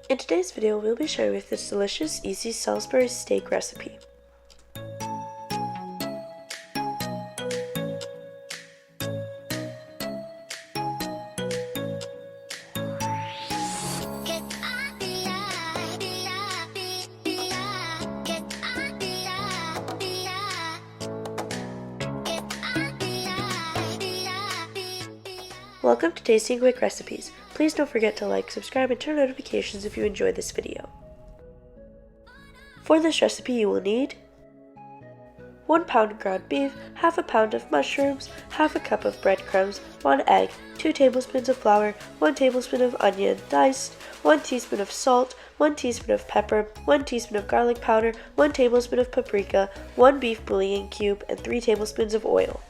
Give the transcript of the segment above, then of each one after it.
In today's video, we'll be sharing with this delicious, easy Salisbury steak recipe. Welcome to Tasty and Quick Recipes. Please don't forget to like, subscribe, and turn notifications if you enjoyed this video. For this recipe you will need 1 pound ground beef, half a pound of mushrooms, half a cup of breadcrumbs, 1 egg, 2 tablespoons of flour, 1 tablespoon of onion diced, 1 teaspoon of salt, 1 teaspoon of pepper, 1 teaspoon of garlic powder, 1 tablespoon of paprika, 1 beef bouillon cube, and 3 tablespoons of oil.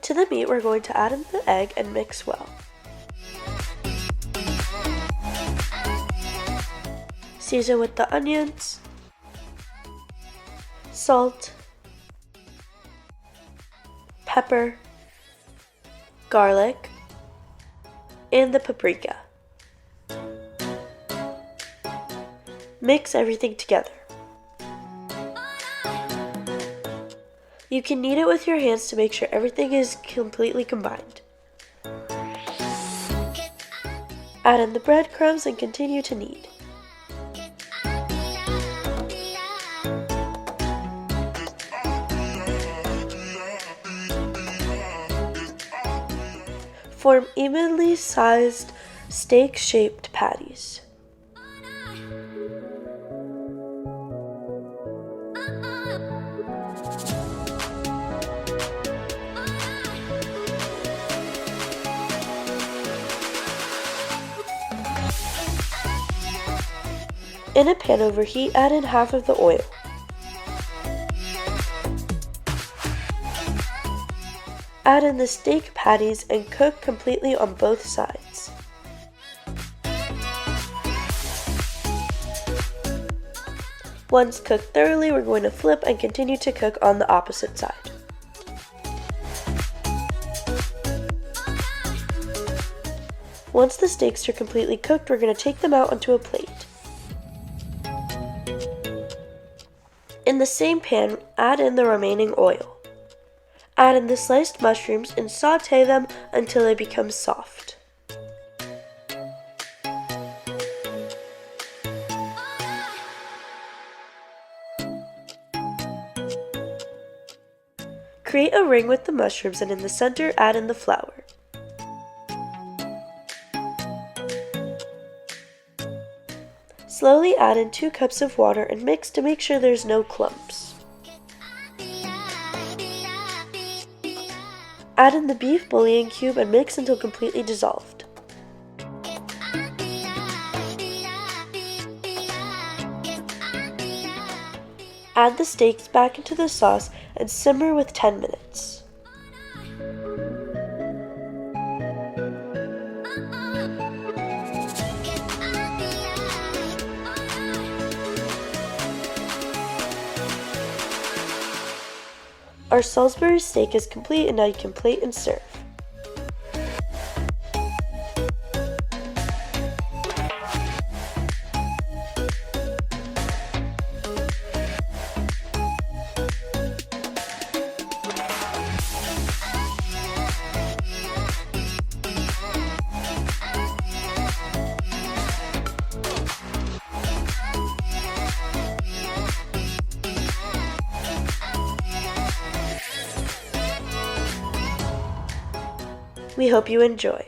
To the meat, we're going to add in the egg and mix well. Season with the onions, salt, pepper, garlic, and the paprika. Mix everything together. You can knead it with your hands to make sure everything is completely combined. Add in the breadcrumbs and continue to knead. Form evenly sized steak-shaped patties. In a pan over heat, add in half of the oil. Add in the steak patties and cook completely on both sides. Once cooked thoroughly, we're going to flip and continue to cook on the opposite side. Once the steaks are completely cooked, we're going to take them out onto a plate. In the same pan, add in the remaining oil. Add in the sliced mushrooms and saute them until they become soft. Create a ring with the mushrooms and in the center add in the flour. Slowly add in 2 cups of water and mix to make sure there's no clumps. Add in the beef bouillon cube and mix until completely dissolved. Add the steaks back into the sauce and simmer with 10 minutes. Our Salisbury steak is complete and now you can plate and serve. We hope you enjoy.